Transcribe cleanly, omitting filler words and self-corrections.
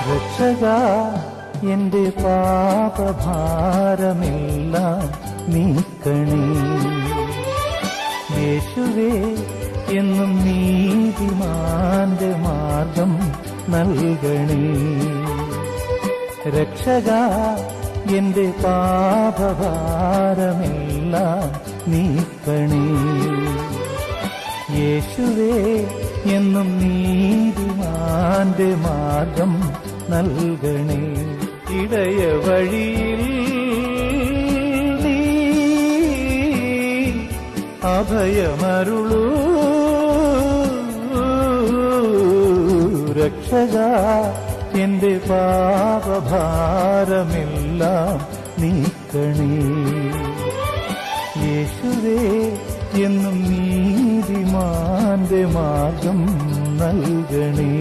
രക്ഷകാ എന്റെ പാപഭാരമെല്ലാം നീക്കണേ. യേശുവേ എന്നും നീതിമാന്റെ മാർഗം നൽകണേ. രക്ഷകാ എന്റെ പാപഭാരമെല്ലാം നീക്കണേ. യേശുവേ എന്നും നീതിമാന്റെ മാർഗം നൽകണേ. ഇടയ വഴിയിൽ നീ അഭയമരുളൂ. രക്ഷകാ എന്റെ പാപഭാരമെല്ലാം നീക്കണേ. യേശുവേ എന്നും നീതിമാന്റെ മാർഗം നൽകണേ.